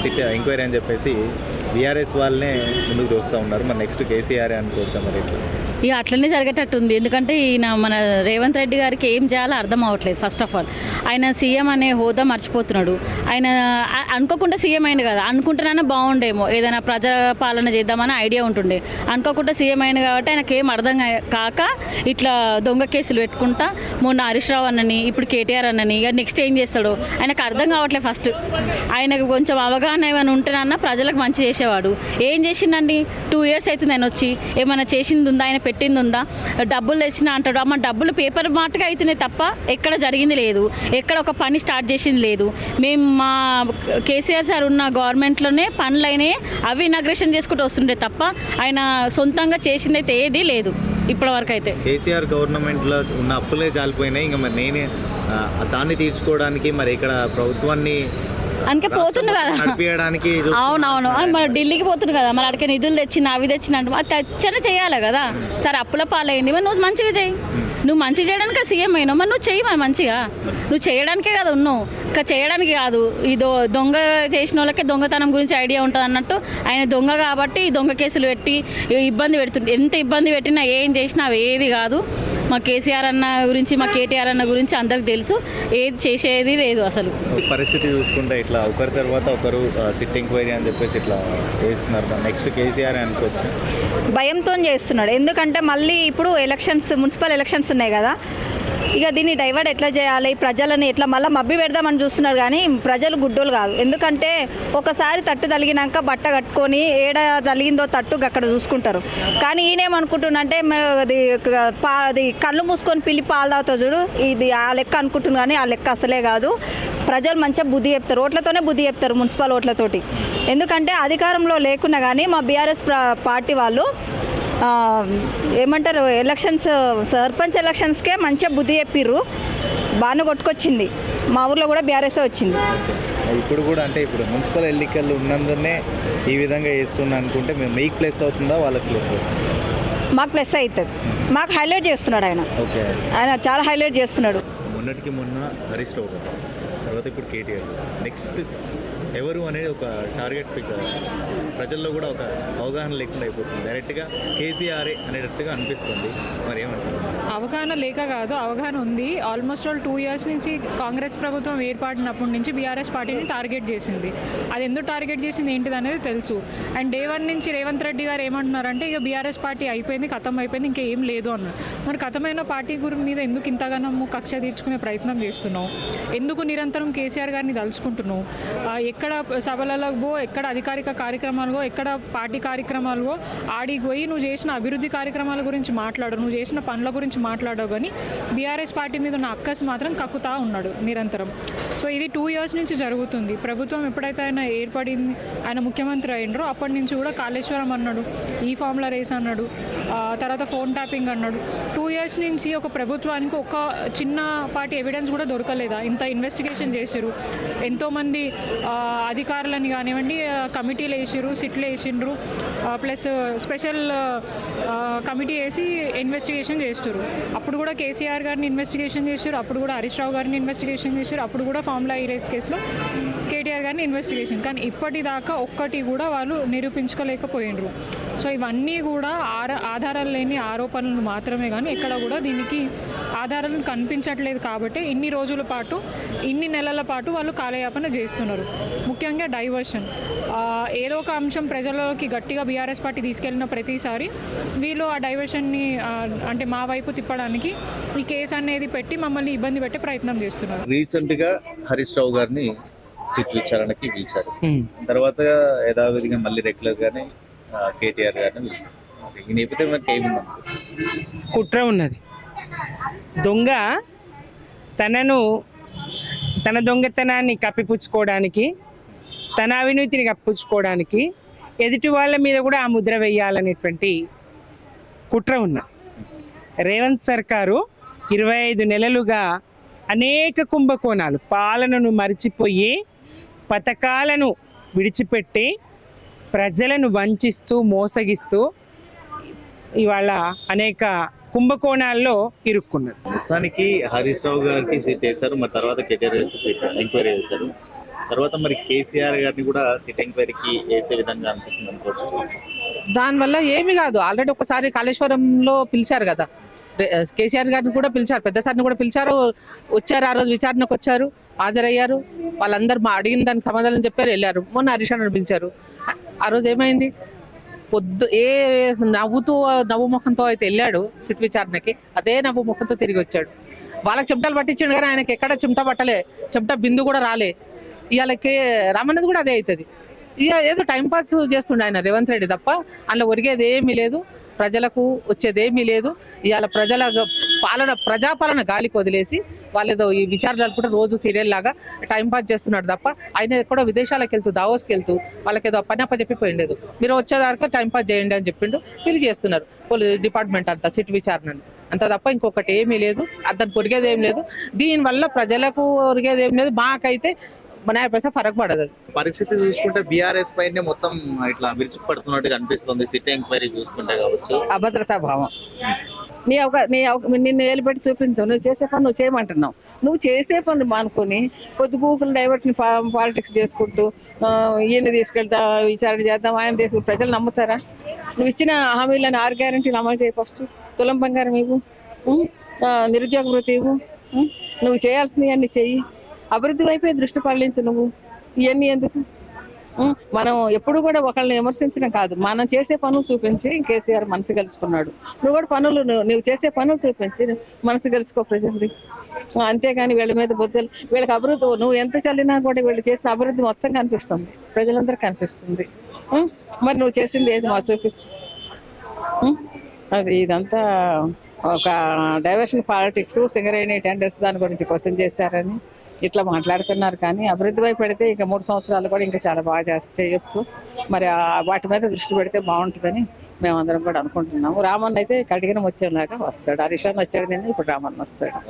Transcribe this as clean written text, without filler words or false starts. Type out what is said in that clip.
SIT enquiry అని చెప్పేసి BRS వాళ్ళనే ముందుకు చూస్తూ ఉన్నారు. మరి నెక్స్ట్ కేసీఆర్ అనుకోవచ్చా మరి ఇట్లా? ఇక అట్లనే జరిగేటట్టు ఉంది. ఎందుకంటే ఈయన మన రేవంత్ రెడ్డి గారికి ఏం చేయాలో అర్థం అవ్వట్లేదు. ఫస్ట్ ఆఫ్ ఆల్ ఆయన సీఎం అనే హోదా మర్చిపోతున్నాడు. ఆయన అనుకోకుండా సీఎం అయింది కదా, అనుకుంటేనే బాగుండేమో, ఏదైనా ప్రజా పాలన చేద్దామని ఐడియా ఉంటుండే. అనుకోకుండా సీఎం అయింది కాబట్టి ఆయనకి ఏం అర్థం కాక ఇట్లా దొంగ కేసులు పెట్టుకుంటా మొన్న హరీష్ రావు అన్నని, ఇప్పుడు కేటీఆర్ అన్నని, ఇక నెక్స్ట్ ఏం చేస్తాడు ఆయనకు అర్థం కావట్లేదు. ఫస్ట్ ఆయనకు కొంచెం అవగాహన ఏమైనా ఉంటేనన్నా ప్రజలకు మంచి చేసేవాడు. ఏం చేసిండండి? 2 years అవుతుంది ఆయన వచ్చి. ఏమైనా చేసింది ఉందా? ఆయన పెట్టింది ఉందా? డబ్బులు తెచ్చినా అంటాడు. అమ్మ డబ్బులు పేపర్ మాటగా అవుతున్నాయి తప్ప ఎక్కడ జరిగింది లేదు, ఎక్కడ ఒక పని స్టార్ట్ చేసింది లేదు. మేము మా కేసీఆర్ సార్ ఉన్న గవర్నమెంట్లోనే పనులైనాయి, అవి ఇనాగ్రేషన్ చేసుకుంటూ వస్తుండే తప్ప ఆయన సొంతంగా చేసింది అయితే ఏదీ లేదు ఇప్పటివరకు. అయితే కేసీఆర్ గవర్నమెంట్లో ఉన్న అప్పులే చాలిపోయినాయి, ఇంకా మరి నేనే దాన్ని తీర్చుకోవడానికి మరి ఇక్కడ ప్రభుత్వాన్ని అందుకే పోతుండు కదా. అవునవును, మరి ఢిల్లీకి పోతుండు కదా, మరి అక్కడికి నిధులు తెచ్చిన అవి తెచ్చిన అంటే అది తెచ్చనే చేయాలి కదా. సరే అప్పుల పాలైంది, మరి నువ్వు మంచిగా చేయి. నువ్వు మంచిగా చేయడానికి సీఎం అయినావు, మరి నువ్వు చెయ్యి మరి మంచిగా. నువ్వు చేయడానికే కదా ఉన్నావు, ఇంకా చేయడానికి కాదు. ఈ దొంగ చేసిన వాళ్ళకే దొంగతనం గురించి ఐడియా ఉంటుంది అన్నట్టు ఆయన దొంగ కాబట్టి దొంగ కేసులు పెట్టి ఇబ్బంది పెడుతుండే. ఎంత ఇబ్బంది పెట్టినా ఏం చేసినా అవి ఏది కాదు. మా కేసీఆర్ అన్న గురించి, మా కేటీఆర్ అన్న గురించి అందరికి తెలుసు, ఏది చేసేది లేదు అసలు. పరిస్థితి చూసుకుంటే ఇట్లా ఒకరి తర్వాత ఒకరు సిట్ ఎంక్వైరీ అని చెప్పేసి ఇట్లా చేస్తున్నారు. నెక్స్ట్ కేసీఆర్ అనుకోవచ్చు. భయంతో చేస్తున్నాడు. ఎందుకంటే మళ్ళీ ఇప్పుడు ఎలక్షన్స్, మున్సిపల్ ఎలక్షన్స్ ఉన్నాయి కదా, ఇక దీన్ని డైవర్ట్ ఎట్లా చేయాలి, ప్రజలని ఎట్లా మళ్ళీ మబ్బి పెడదామని చూస్తున్నారు. కానీ ప్రజలు గుడ్డోలు కాదు. ఎందుకంటే ఒకసారి తట్టు తలిగినాక బట్ట కట్టుకొని ఏడ తలిగిందో తట్టు అక్కడ చూసుకుంటారు. కానీ ఈయనేమనుకుంటున్నంటే అది కళ్ళు మూసుకొని పిల్లి పాలు తాగుతా చూడు, ఇది ఆ లెక్క అనుకుంటున్నాను. కానీ ఆ లెక్క అసలే కాదు. ప్రజలు మంచిగా బుద్ధి చెప్తారు, ఓట్లతోనే బుద్ధి చెప్తారు, మున్సిపల్ ఓట్లతోటి. ఎందుకంటే అధికారంలో లేకున్నా కానీ మా బీఆర్ఎస్ పార్టీ వాళ్ళు ఏమంటారు, ఎలక్షన్స్ సర్పంచ్ ఎలక్షన్స్కే మంచిగా బుద్ధి చెప్పిర్రు, బాగా కొట్టుకొచ్చింది. మా ఊర్లో కూడా బీఆర్ఎస్ వచ్చింది. ఇప్పుడు కూడా అంటే ఇప్పుడు మున్సిపల్ ఎన్నికలు ఉన్నందునే ఈ విధంగా చేస్తున్నా అనుకుంటే మీకు ప్లస్ అవుతుందా, వాళ్ళకి ప్లస్ అవుతుందా? మాకు ప్లస్ అవుతుంది. మాకు హైలైట్ చేస్తున్నాడు ఆయన. ఓకే, ఆయన చాలా హైలైట్ చేస్తున్నాడు. మొన్నటికి మొన్న హరీష్ రావు గారు, తర్వాత ఇప్పుడు కేటీఆర్, నెక్స్ట్ ఎవరు అనేది ఒక టార్గెట్ ఫిగర్ ప్రజల్లో కూడా ఒక అవగాహన లేకుండా అయిపోతుంది. డైరెక్ట్గా కేసీఆర్ఏ అనేటట్టుగా అనిపిస్తుంది. మరి ఏమంటారు? అవగాహన లేక కాదు, అవగాహన ఉంది. ఆల్మోస్ట్ ఆల్ 2 years నుంచి కాంగ్రెస్ ప్రభుత్వం ఏర్పడినప్పటి నుంచి బీఆర్ఎస్ పార్టీని టార్గెట్ చేసింది. అది ఎందుకు టార్గెట్ చేసింది ఏంటిది అనేది తెలుసు. అండ్ Day 1 నుంచి రేవంత్ రెడ్డి గారు ఏమంటున్నారంటే ఇక బీఆర్ఎస్ పార్టీ అయిపోయింది, ఖతం అయిపోయింది, ఇంకేం లేదు అన్నారు. మరి ఖతమైన పార్టీ మీద ఎందుకు ఇంతగానో కక్ష తీర్చుకునే ప్రయత్నం చేస్తున్నావు? ఎందుకు నిరంతరం కేసీఆర్ గారిని తలుచుకుంటున్నావు? ఎక్కడ సభలలో పో, ఎక్కడ అధికారిక కార్యక్రమాలు, ఎక్కడ పార్టీ కార్యక్రమాలు ఆడికి పోయి నువ్వు చేసిన అభివృద్ధి కార్యక్రమాల గురించి మాట్లాడు, నువ్వు చేసిన పనుల గురించి మాట్లాడవు. కానీ బీఆర్ఎస్ పార్టీ మీద ఉన్న అక్కసు మాత్రం కక్కుతా ఉన్నాడు నిరంతరం. సో ఇది 2 years నుంచి జరుగుతుంది. ప్రభుత్వం ఎప్పుడైతే ఆయన ఏర్పడింది, ఆయన ముఖ్యమంత్రి అయినరో అప్పటి నుంచి కూడా కాళేశ్వరం అన్నాడు, ఈ ఫార్ములా రేస్ అన్నాడు, తర్వాత ఫోన్ ట్యాపింగ్ అన్నాడు. 2 years నుంచి ఒక ప్రభుత్వానికి ఒక చిన్నపాటి ఎవిడెన్స్ కూడా దొరకలేదా? ఇంత ఇన్వెస్టిగేషన్ చేశారు, ఎంతోమంది అధికారులని కానివ్వండి, కమిటీలు వేసిర్రు, సిట్లు వేసిండ్రు, ప్లస్ స్పెషల్ కమిటీ వేసి ఇన్వెస్టిగేషన్ చేస్తారు. అప్పుడు కూడా కేసీఆర్ గారిని ఇన్వెస్టిగేషన్ చేశారు, అప్పుడు కూడా హరీష్ రావు గారిని ఇన్వెస్టిగేషన్ చేశారు, అప్పుడు కూడా ఫార్ములా రేస్ కేసులో కేటీఆర్ గారిని ఇన్వెస్టిగేషన్. కానీ ఇప్పటిదాకా ఒక్కటి కూడా వాళ్ళు నిరూపించుకోలేకపోయినరు. సో ఇవన్నీ కూడా ఆధారాలు లేని ఆరోపణలు మాత్రమే, కానీ ఎక్కడ కూడా దీనికి ఆధారాలు కనిపించట్లేదు. కాబట్టి ఇన్ని రోజుల పాటు, ఇన్ని నెలల పాటు వాళ్ళు కాలయాపన చేస్తున్నారు. ముఖ్యంగా డైవర్షన్, ఏదో ఒక అంశం ప్రజలలోకి గట్టిగా బీఆర్ఎస్ పార్టీ తీసుకెళ్లిన ప్రతిసారి వీళ్ళు ఆ డైవర్షన్ని అంటే మా వైపు తిప్పడానికి ఈ కేసు అనేది పెట్టి మమ్మల్ని ఇబ్బంది పెట్టే ప్రయత్నం చేస్తున్నారు. రీసెంట్గా హరీష్ రావు గారిని సిట్ విచారణకి పిలిచారు, తర్వాత యథావిధిగా మళ్ళీ రెగ్యులర్ గానే కేటీఆర్ గారిని పిలిచారు. ఈ నేపథ్యం మనకి ఏముంది? కుట్ర ఉన్నది. దొంగ తన దొంగతనాన్ని కప్పిపుచ్చుకోవడానికి, తన అవినీతిని కప్పిపుచ్చుకోవడానికి ఎదుటి వాళ్ళ మీద కూడా ఆ ముద్ర వేయాలనేటువంటి కుట్ర ఉన్న రేవంత్ సర్కారు 25 నెలలుగా అనేక కుంభకోణాలు, పాలనను మరిచిపోయి పథకాలను విడిచిపెట్టి ప్రజలను వంచిస్తూ మోసగిస్తూ ఇవాళ అనేక కుంభకోణాల్లో ఇరుక్కున్నారు. మొత్తానికి హరీష్ రావు గారికి సీట్ వేశారు, మరి తర్వాత కేటీఆర్ గారికి సీట్ ఎంక్వైరీ చేశారు. తర్వాత మరి కేసీఆర్ గారిని కూడా సిట్ ఎంక్వైరీకి వేసే విధంగా అనిపిస్తుంది అనుకోవచ్చు. దానివల్ల ఏమి కాదు. ఆల్రెడీ ఒకసారి కాళేశ్వరంలో పిలిచారు కదా, కేసీఆర్ గారిని కూడా పిలిచారు, పెద్ద సార్ని కూడా పిలిచారు, వచ్చారు, ఆ రోజు విచారణకు వచ్చారు, హాజరయ్యారు, వాళ్ళందరూ మా అడిగిన దానికి సమాధానం చెప్పారు, వెళ్ళారు. మొన్న హరీష్ అన్నను పిలిచారు, ఆ రోజు ఏమైంది? నవ్వు ముఖంతో అయితే వెళ్ళాడు సిట్ విచారణకి, అదే నవ్వు ముఖంతో తిరిగి వచ్చాడు. వాళ్ళకి చెమటలు పట్టించాడు కానీ ఆయనకి ఎక్కడ చెమట పట్టలే, చెమట బిందు కూడా రాలే. ఇవాళకి రామన్నది కూడా అదే అవుతుంది. ఇక ఏదో టైంపాస్ చేస్తుండే ఆయన రేవంత్ రెడ్డి తప్ప అందులో ఒరిగేది ఏమీ లేదు, ప్రజలకు వచ్చేదేమీ లేదు. ఇవాళ ప్రజాపాలన గాలికి వదిలేసి వాళ్ళేదో ఈ విచారణలు కూడా రోజు సీరియల్ లాగా టైంపాస్ చేస్తున్నాడు తప్ప ఆయన ఎక్కడో విదేశాలకు వెళ్తూ దావోస్కి వెళ్తూ వాళ్ళకేదో పని చెప్పిపోయిండేదు. మీరు వచ్చేదాకా టైంపాస్ చేయండి అని చెప్పిండు, వీళ్ళు చేస్తున్నారు పోలీస్ డిపార్ట్మెంట్ అంతా సిట్ విచారణను అంత తప్ప ఇంకొకటి ఏమీ లేదు. దానికి ఒరిగేది ఏం లేదు, దీనివల్ల ప్రజలకు ఒరిగేది ఏం లేదు, మాకైతే మన పైసా ఫరక్ పడదు. పరిస్థితి చూసుకుంటే బీఆర్ఎస్ పైనే మొత్తం ఇట్లా విరుచుకుపడుతున్నట్టుగా అనిపిస్తుంది సిట్ ఎంక్వైరీ చూసుకుంటే కావచ్చు. అభద్రతా భావం. నిన్ను ఏలుపెట్టి చూపించు, నువ్వు చేసే పని నువ్వు చేయమంటున్నావు, నువ్వు చేసే పనులు మానుకొని పొద్దుగూకులు డైవర్ట్ని పాలిటిక్స్ చేసుకుంటూ ఈయన తీసుకెళ్తా విచారణ చేద్దాం ఆయన తీసుకుంటూ ప్రజలు నమ్ముతారా? నువ్వు ఇచ్చిన హామీలను 6 గ్యారెంటీలు అమలు చేయి, ఫస్ట్ తులం బంగారం ఇవ్వు, నిరుద్యోగ వృత్తి ఇవ్వు, నువ్వు చేయాల్సినవి అన్నీ చెయ్యి, అభివృద్ధి వైపే దృష్టి పడలించు. నువ్వు ఇవన్నీ ఎందుకు? మనం ఎప్పుడు కూడా ఒకళ్ళని విమర్శించడం కాదు, మనం చేసే పనులు చూపించి కేసీఆర్ మనసు గెలుచుకున్నాడు. నువ్వు కూడా నువ్వు చేసే పనులు చూపించి మనసు గెలుచుకో ప్రజల్ని. అంతేగాని వీళ్ళ మీద బుద్ధులు, వీళ్ళకి అభివృద్ధి నువ్వు ఎంత చల్లినా కూడా వీళ్ళు చేసిన అభివృద్ధి మొత్తం కనిపిస్తుంది, ప్రజలందరూ కనిపిస్తుంది. మరి నువ్వు చేసింది ఏది మాకు చూపించు. అది ఇదంతా ఒక డైవర్షన్ పాలిటిక్స్, సింగరేణి టెండర్స్ దాని గురించి క్వశ్చన్ చేశారని ఇట్లా మాట్లాడుతున్నారు. కానీ అభివృద్ధి వైపు పెడితే ఇంకా 3 సంవత్సరాలు కూడా ఇంకా చాలా బాగా చేయొచ్చు. మరి వాటి మీద దృష్టి పెడితే బాగుంటుందని మేమందరం కూడా అనుకుంటున్నాము. రామన్ అయితే కడిగిన వచ్చేలాగా వస్తాడు, హరీష్ అన్న వచ్చాడు, ఇప్పుడు రామన్ వస్తాడు.